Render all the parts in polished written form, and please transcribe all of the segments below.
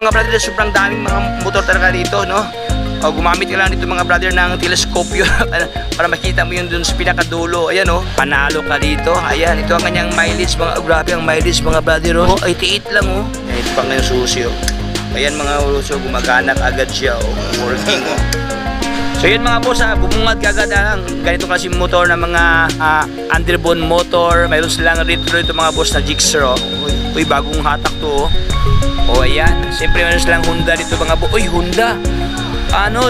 mga brother, sobrang daming mga motor talaga dito, no? O, gumamit ka lang dito mga brother ng teleskopyo para makita mo yun dun sa pinakadulo. Ayan o, panalo ka dito. Ayan, ito ang kanyang mileage. Grabe ang mileage mga brother o. 88 lang o. Ayan, ito pang ngayong susi o. Ayan mga uso, gumagana agad siya o. Working o. So yun mga boss, bumungad kagad ang ganito kasi motor na mga underbone motor. Mayroon silang retro ito mga boss na Gixxer o. Uy, bagong hatak to o. O ayan, siyempre mayroon silang Honda dito mga boss. Uy, Honda!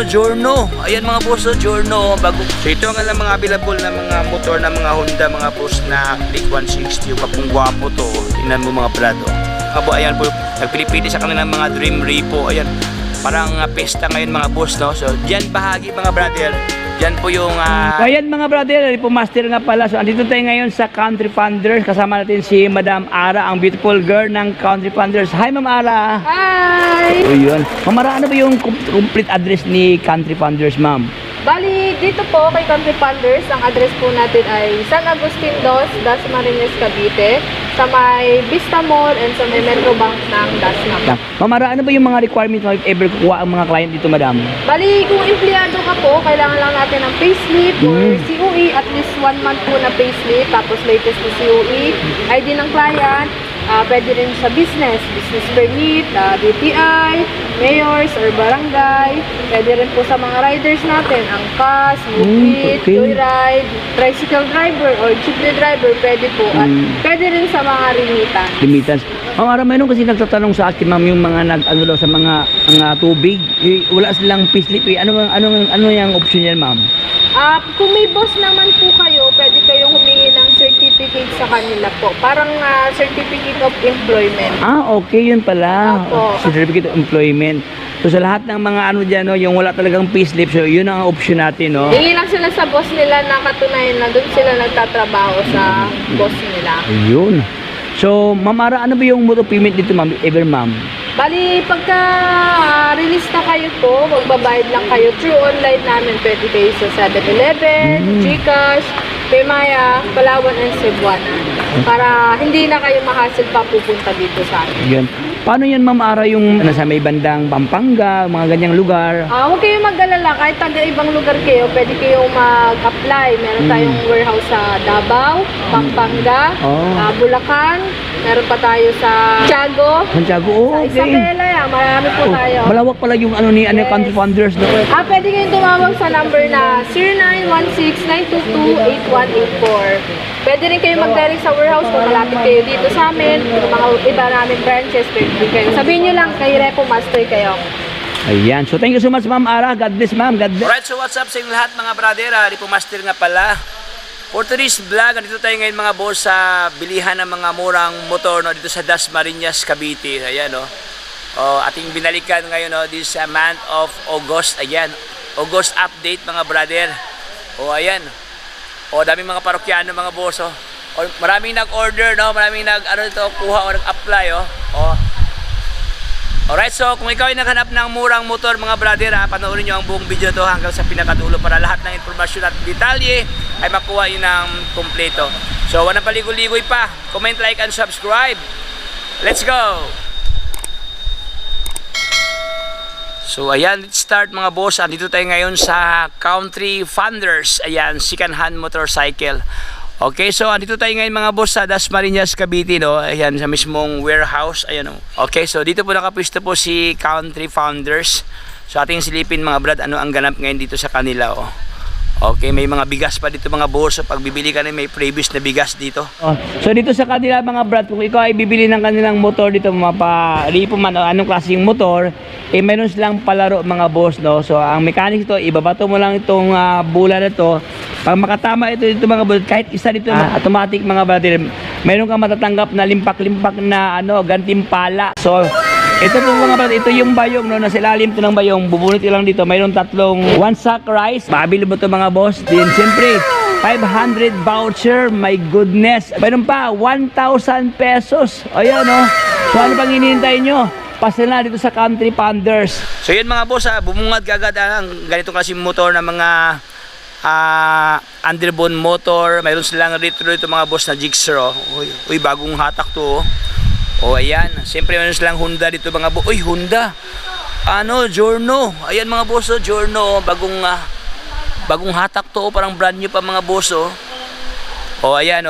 Giorno. Ayan mga boss, Giorno bago. So ito ang mga available na mga motor na mga Honda mga boss na Click 160. Yung kapong gwapo to. Tingnan mo mga brado. Ayan po, nagpilipili sa kanilang mga Dream Repo. Ayan, parang pesta ngayon mga boss, no? So diyan bahagi mga brother. Diyan po yung ayan mga brother, Repo Master nga pala. So andito tayo ngayon sa Country Funders. Kasama natin si Madam Ara, ang beautiful girl ng Country Funders. Hi Ma'am Ara. Hi! O yun. Ma'am Ara, ano ba yung complete address ni Country Funders, ma'am? Bali, dito po kay Country Funders, ang address po natin ay San Agustin 2, Dasmariñas, Cavite, sa may Vista Mall and sa may Metro Bank ng Dasma. Ma'am Ara, ano ba yung mga requirements mo if ever kukuha ang mga client dito, madam? Bali, kung empleyado ka po, kailangan lang natin ng payslip or COE, at least 1 month po na payslip, tapos latest na COE, ID ng client, pwede rin sa business permit, DTI, mayors or barangay, pwede rin po sa mga riders natin, angkas, moped, joyride, tricycle driver or jeepney driver, pwede po, at pwede rin sa mga remittance. Ma'am Ara, mayroon kasi nagtatanong sa akin, ma'am, yung mga daw sa mga tubig, wala silang payslip. Ano yung option yan, ma'am? Kung may boss naman po kayo, pwede kayong humingi ng certificate sa kanila po. Parang certificate of employment. Okay, yun pala. Opo. Certificate of employment. So sa lahat ng mga dyan, no, yung wala talagang payslip, so yun ang option natin, no? Hingi lang sila sa boss nila na katunayan na doon sila nagtatrabaho sa boss nila. Ayun. So, Ma'am Ara, ano ba yung mode of payment dito, ma'am? Ma'am? Bali, pagka release na kayo po, magbabayad lang kayo through online namin. Pwede kayo sa 7-Eleven, Gcash, Paymaya, Palawan, and Cebuana. Para hindi na kayo ma-hassle pa pupunta dito sa amin. Yan. Paano yan, Ma'am Ara, yung nasa may bandang Pampanga, mga ganyang lugar? Huwag kayong mag-alala. Kahit taga-ibang lugar kayo, pwede kayong mag-apply. Meron tayong warehouse sa Davao, Pampanga, Bulacan. Meron pa tayo sa Santiago. Santiago, Sa Isabela, marami po tayo. Malawak pala yung Country Funders, no? Pwede kayong tumawag sa number na 0916-922-8184. Pwede rin kayong mag-direct sa warehouse kung malapit kayo dito sa amin. Yung mga iba namin branches, pwede kayo. Sabihin nyo lang, kay Repo Master kayo. Ayan. So, thank you so much, Ma'am Ara. God bless, ma'am. God bless. Alright, so what's up sa inyo lahat mga brother? Repo Master nga pala. For today's vlog, dito tayo ngayon mga boss sa bilihan ng mga murang motor, no, dito sa Dasmariñas, Cavite. Ayan, no. Ating binalikan ngayon, no, this month of August. Ayan, August update mga brother. Ayan. Daming mga parokyano mga boss, maraming nag-order, no, maraming kuha o nag-apply, Alright, so kung ikaw ay naghanap ng murang motor mga brother, panoorin nyo ang buong video to hanggang sa pinakadulo para lahat ng informasyon at detalye ay makuha yun ng kompleto. So walang paligoy-ligoy pa, comment, like, and subscribe. Let's go! So ayan, let's start mga boss. Andito tayo ngayon sa Country Funders. Ayan, second hand motorcycle. Okay, so andito tayo ngayon mga boss sa Dasmariñas, Cavite, no? Ayan, sa mismong warehouse. Ayan, Okay, so dito po nakapwesto po si Country Funders. So ating silipin mga brad, ano ang ganap ngayon dito sa kanila, Okay, may mga bigas pa dito mga boss. So pag bibili ka na, may previous na bigas dito. So dito sa kanila mga brad, kung ikaw ay bibili ng kanilang motor dito, Repo man, anong klaseng motor, mayroon silang palaro mga boss, no? So ang mechanics ito, ibabato mo lang itong bola na to. Pag makatama ito dito mga brad, kahit isa dito automatic mga brother, mayroon kang matatanggap na limpak-limpak na gantimpala. So ito po mga brad, ito yung bayong, no, nasa ilalim to ng bayong, bubunot lang dito, mayroon tatlong 1 sack rice, mabili mo ito mga boss. Din siyempre 500 voucher, my goodness, mayroon pa 1,000 pesos. Ayan, so ano pang hinihintay nyo? Pasa na dito sa Country Funders. So yun mga boss, bumungad kagad ang ganitong kasi motor na mga underbone motor. Mayroon silang retro ito mga boss na Gixxer, Uy, bagong hatak to, O ayan, siyempre meron silang Honda dito mga boss. Uy, Honda. Giorno. Ayan mga boss, Giorno. Bagong hatak to, parang brand new pa mga boss. O ayan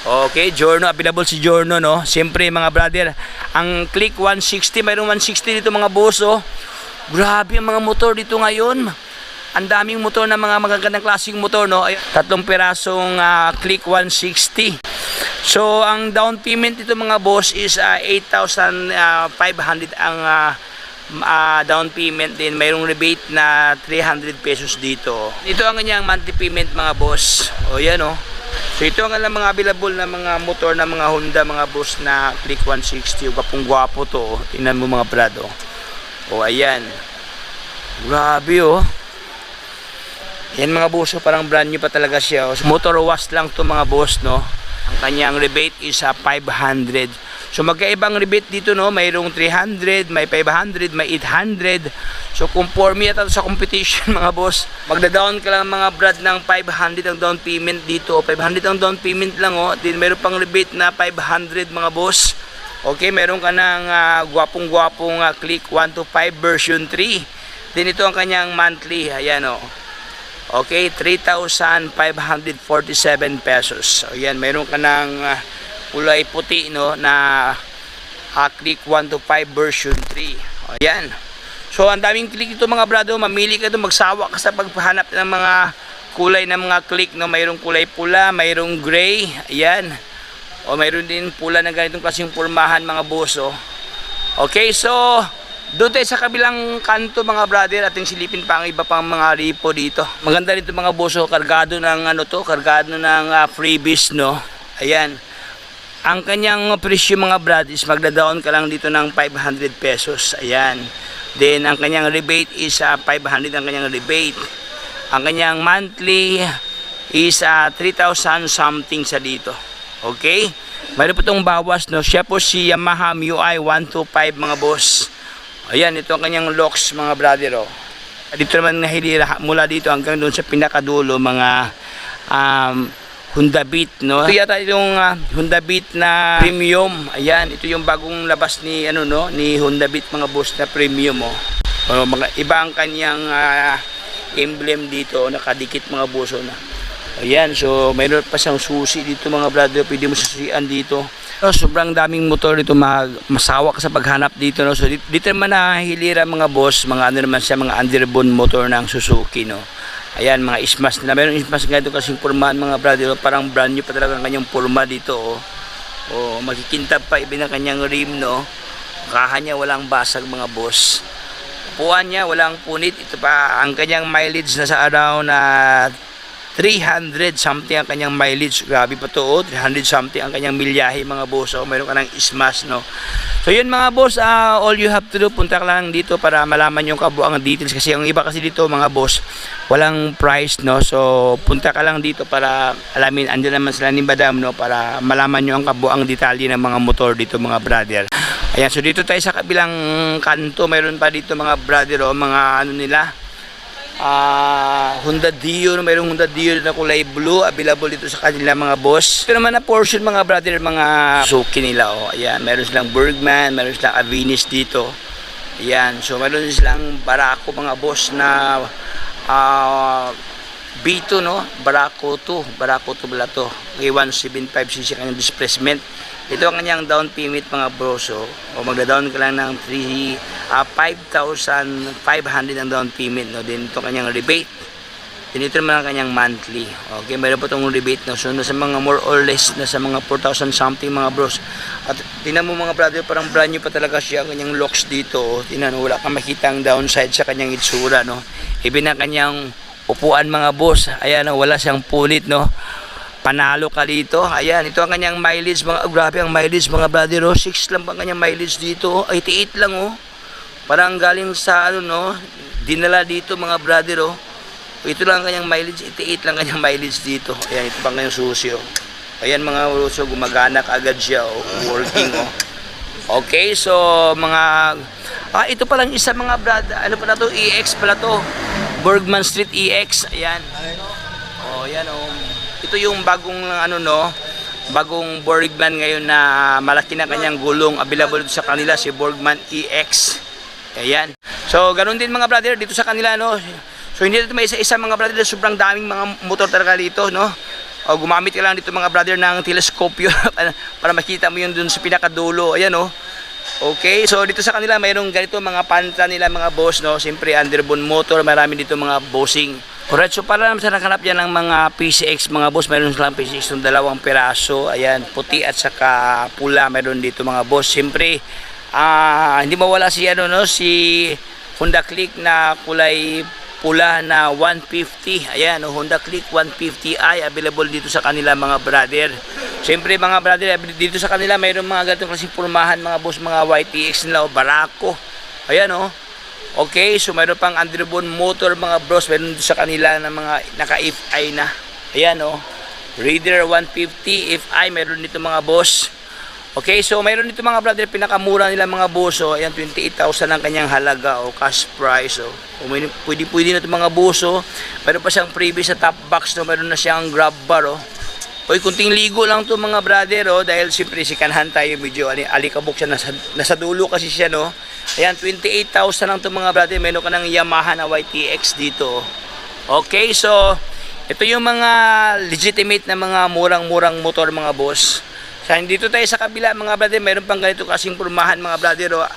Okay, Giorno, available si Giorno, no? Siyempre mga brother, ang Click 160, mayroong 160 dito mga boss, Grabe ang mga motor dito ngayon. Ang daming motor na mga magagandang klaseng motor, no? Ayan, 3 pirasong Click 160. So, ang down payment dito mga boss is 8,500 ang down payment din. Mayroong rebate na 300 pesos dito. Ito ang kanyang monthly payment mga boss. O yan So ito ang mga available na mga motor na mga Honda mga boss na Click 160. Gwapong gwapo to. Tingnan mo mga brad. O ayan. Grabe Yan mga boss, parang brand new pa talaga siya. Motor wash lang to mga boss, no. Ang kanyang rebate is 500. So magkaibang rebate dito, no. Mayroong 300, may 500, may 800. So conforme yata sa competition mga boss. Magda-down ka lang mga brad ng 500 ang down payment dito. 500 ang down payment lang Then mayroon pang rebate na 500 mga boss. Okay, meron ka ng gwapong-gwapong Click 125 version 3. Then ito ang kanyang monthly. Ayan Okay, 3,547 pesos. So yan, meron ka ng kulay puti na Click 125 version 3. Ayan. So ang daming click ito mga brado, mamili ka ito, magsawa ka sa paghahanap ng mga kulay ng mga click, no. Mayroong kulay pula, mayroong gray, ayan. O mayroon din pula na ganitong klaseng pormahan mga boss. Okay, so doon tayo sa kabilang kanto mga brother, ating silipin pa ang iba pang mga repo dito. Maganda dito mga boss, kargado ng kargado ng freebies, no. Ayan. Ang kanyang presyo mga brad is magda-down ka lang dito ng 500 pesos. Ayan. Then ang kanyang rebate is 500 ang kanyang rebate. Ang kanyang monthly is 3,000 something sa dito. Okay? Mayroon po itong bawas, no. Siya po si Yamaha MIUI 125 mga boss. Ayan, ito ang kanyang locks mga brother. Dito naman nahilira mula dito hanggang doon sa pinakadulo mga Honda Beat, no. Ito yata itong Honda Beat na premium. Ayan, ito yung bagong labas ni ni Honda Beat mga boss na premium mga iba ang kanyang emblem dito, nakadikit mga boss na. Ayan, so mayroon pa siyang susi dito mga brother, pwede mo susian dito. Sobrang daming motor dito, masawa ka sa paghanap dito, no. So dito naman nahihilira mga boss, mga naman siya, mga underbone motor ng Suzuki, no. Ayan, mga ismas na. Mayroong ismas nga ito kasing pormahan mga brother. Parang brand new pa talaga ang kanyang porma dito. Magkikintab pa iba ng kanyang rim, no. Kaha niya walang basag mga boss. Upuan niya walang punit. Ito pa ang kanyang mileage na sa around 300 something ang kanyang mileage. Grabe pa to 300 something ang kanyang milyahe mga boss. Mayroon ka ng ismas, no. So yun mga boss, all you have to do, punta ka lang dito para malaman yung kabuang details. Kasi ang iba kasi dito mga boss, walang price, no. So punta ka lang dito para alamin, andyan naman sila ni Madam, no, para malaman nyo ang kabuang detalye ng mga motor dito mga brother. Ayan, so dito tayo sa kabilang kanto, mayroon pa dito mga brother, mga nila, Honda Dio, mayroong Honda Dio na kulay blue, available dito sa kanila mga boss. Ito naman na portion mga brother, mga Suzuki nila, ayan, meron silang Bergman, meron silang Avinis dito. Ayan, so meron silang Barako mga boss na B2, no, Barako 2 pala to. Okay, 175cc kanyang displacement. Ito ang kanyang down payment mga bros. Magda-down ka lang ng 5,500 ang down payment, no. Then ito kanyang rebate. Then ito naman ang kanyang monthly. Okay, mayroon po itong rebate, no. So nasa mga more or less nasa mga 4,000 something mga bros. At tingnan mo mga brother, parang brand new pa talaga siya ang kanyang locks dito. Tingnan mo, wala kang makita ang downside sa kanyang itsura, no. Even ang kanyang upuan mga boss, ayan, wala siyang punit, no. Panalo ka dito. Ayan, ito ang kanyang mileage mga, grabe ang mileage mga brother, 6 lang ang kanyang mileage dito, 88 lang parang galing sa no, dinala dito mga brother. Ito lang ang kanyang mileage, 88 lang kanyang mileage dito. Ayan, ito pang kanyang susi ayan mga uso, gumagana agad siya working Okay, so mga ito pa lang isa mga brother, ano pa na to, EX pala to, Bergman Street EX. Ayan, ayan ito yung bagong bagong Borgman ngayon na malaki na kanyang gulong available sa kanila, si Borgman EX. Ayan. So ganun din mga brother dito sa kanila, no. So hindi dito may isa-isa mga brother, sobrang daming mga motor talaga dito, no. O gumamit ka lang dito mga brother ng teleskopyo para makita mo yun dun sa pinakadulo. Ayan, oh. Okay, so dito sa kanila mayroong ganito mga panta nila mga boss, no. Siyempre underbone motor, marami dito mga bossing. Alright, so para naman sa naghanap yan ng mga PCX mga boss, mayroon silang PCX ng 2 piraso. Ayan, puti at saka pula mayroon dito mga boss. Siyempre, hindi mawala si ano, no, si Honda Click na kulay pula na 150. Ayan, no, Honda Click 150i available dito sa kanila mga brother. Siyempre mga brother, dito sa kanila mayroong mga ganitong klaseng pormahan mga boss, mga YTX nila o Barako. Ayan, oh. Okay, so mayroon pang underbone motor mga bros, mayroon dito sa kanila na mga naka-FI na. Ayan, oh. Raider 150 FI mayroon dito mga boss. Okay, so mayroon dito mga brother, pinakamura nila mga boss, oh. Ayan, 28,000 ang kanyang halaga o cash price, oh. Pwede na ito mga boss, oh. Mayroon pa siyang previous sa top box, no. Mayroon na siyang grab bar, oh. Oy, kunting ligo lang to mga brother, oh, dahil siyempre si kanhan tayo medyo alikabok siya, nasa dulo kasi siya, no. Ayan, 28,000 lang to mga brother. Meron ka ng Yamaha na YTX dito. Okay, so ito yung mga legitimate na mga murang-murang motor mga boss. So dito tayo sa kabila mga brother, meron pang ganito kasing pormahan mga brother, oh.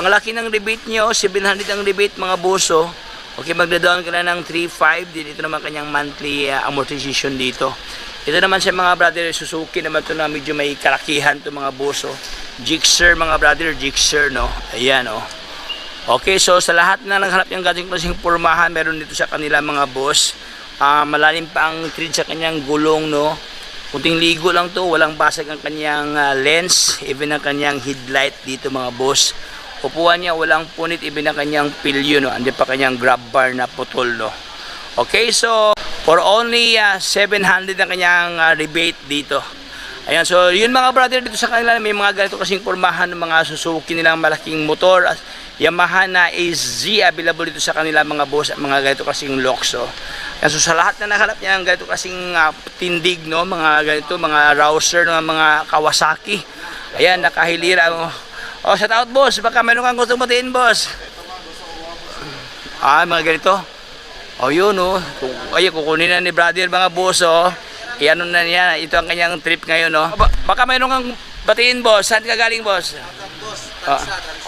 Ang laki ng rebate nyo, 700 ang rebate mga boss, oh. Okay, magda-down ka na ng 3.5. Dito naman kanyang monthly amortization dito. Ito naman sa mga brother, Suzuki naman to na medyo may kalakihan to mga boss, oh. Gixxer mga brother, Gixxer, no. Ayan, oh. Okay, so sa lahat na naghanap yung gating klaseng pormahan, meron dito sa kanila mga boss. Malalim pa ang tread sa kanyang gulong, no. Kunting ligo lang to, walang basag ang kanyang lens, even ang kanyang headlight dito mga boss. Upuan niya, walang punit, even ang kanyang pilyo, no. Andi pa kanyang grab bar na putol, no. Okay, so for only 700 ang kanyang rebate dito. Ayan, so yun mga brother, dito sa kanila may mga ganito kasing pormahan ng mga Suzuki nilang malaking motor. Yamaha na AZ available dito sa kanila mga boss, mga ganito kasing Luxo. Ayan, so sa lahat na nakalap niya, ganito kasing tindig, no, mga ganito, mga Rouser, mga Kawasaki. Ayan, nakahilira. Oh, shout out boss, baka meron kang gusto matiin boss. Mga ganito. Oh, yun, oh. Ay, kukunin na ni brother mga boss, oh. Iano na niya, ito ang kanyang trip ngayon, no. Baka mayroon kang batiin boss. Saan ka galing boss?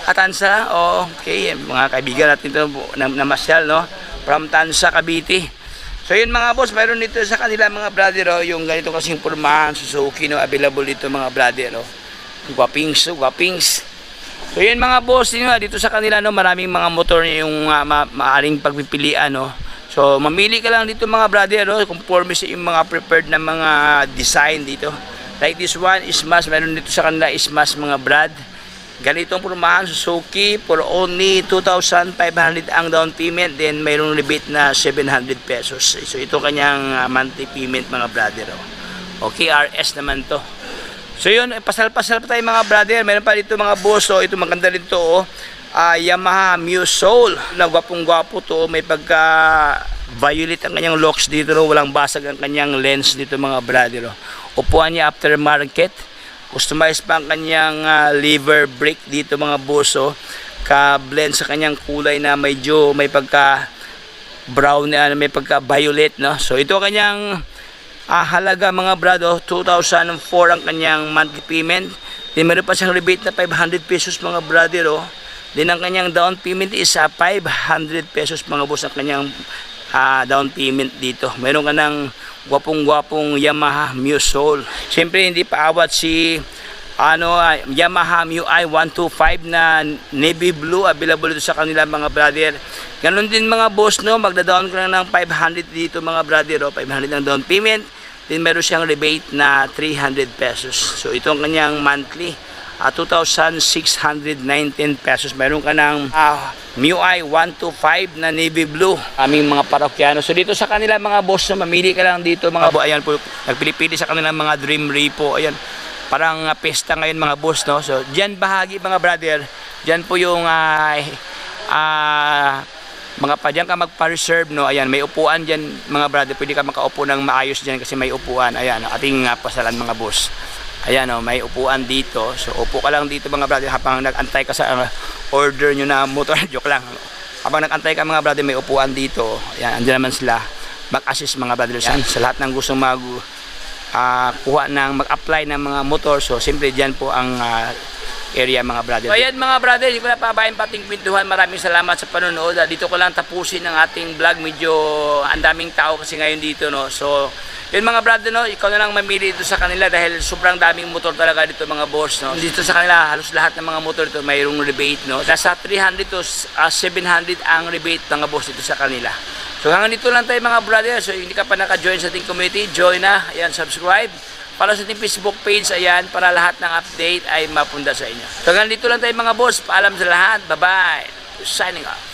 Tansa? Oh, okay, mga kaibigan natin ito na Masyal, no. From Tansa, Cavite. So yun mga boss, mayroon dito sa kanila mga brother, oh, yung ganito kasing pormahan Suzuki, no, available dito mga brother, oh. Guwapings, oh, guwapings. So yun mga boss, dito sa kanila, no, maraming mga motor yung maaring pagpipilian, no. So, mamili ka lang dito mga brother, no? Conforme sa yung mga prepared na mga design dito. Like this one, Smash. Meron dito sa kanila Smash mga brad. Ganitong pormahan, Suzuki, for only 2,500 ang down payment. Then, mayroong rebate na 700 pesos. So, ito kanyang monthly payment mga brother, oh. Okay, RS naman to. So, yun, pasal-pasal pa tayo mga brother. Meron pa dito mga boss, oh. Ito maganda dito, oh. Yamaha Muse Soul na gwapong-gwapo to, may pagka violet ang kanyang locks dito, no? Walang basag ang kanyang lens dito mga brother, no? Upuan niya aftermarket, customize pa ang kanyang lever brake dito mga boss, oh. Ka-blend sa kanyang kulay na medyo may pagka brown, may pagka violet, no? So ito kanyang halaga mga brother, 2,004 ang kanyang monthly payment. Then meron pa siyang rebate na 500 pesos mga brother, oh. Then ang kanyang down payment is 500 pesos mga boss ang kanyang down payment dito. Meron ka ng gwapong-gwapong Yamaha Muse Soul. Siyempre hindi pa awat si Yamaha MIUI 125 na navy blue, available dito sa kanila mga brother. Ganon din mga boss, no, magda-down ka lang ng 500 dito mga brother, oh. 500 ang down payment. Then meron siyang rebate na 300 pesos. So ito ang kanyang monthly, 2,619 pesos. Meron ka ng MIUI 125 na navy blue, aming mga parokyano. So dito sa kanila mga boss, no, mamili ka lang dito mga boss. Ayan po, nagpili-pili sa kanila mga Dream Repo. Ayan, parang pesta ngayon mga boss, no. So diyan bahagi mga brother, diyan po yung mga pa dyan ka magpa-reserve, no? Ayan, may upuan dyan mga brother, pwede ka makaupo ng maayos dyan kasi may upuan. Ayan, ating pasalan mga boss. Ayan, oh, may upuan dito. So upo ka lang dito mga brother habang nag-antay ka sa order nyo na motor. Joke lang. Habang nag-antay ka mga brother, may upuan dito. Ayan, andyan naman sila mag-assist mga brother sa lahat ng gustong kuha ng mag-apply ng mga motor. So simple dyan po ang area mga brother. So ayan mga brother, hindi ko na pabayan pating kwentuhan. Maraming salamat sa panonood. Dito ko lang tapusin ang ating vlog. Medyo ang daming tao kasi ngayon dito, no. So yun mga brother, no, ikaw na lang mamili dito sa kanila dahil sobrang daming motor talaga dito mga boss, no. Dito sa kanila halos lahat ng mga motor dito mayroong rebate, no. Nasa 300 to 700 ang rebate mga boss dito sa kanila. So hanggang dito lang tayo mga brother. So hindi ka pa naka-join sa ating community, join na. Ayan, subscribe. Follow sa ating Facebook page, ayan, para lahat ng update ay mapunda sa inyo. So hanggang dito lang tayo mga boss. Paalam sa lahat. Bye-bye. Signing off.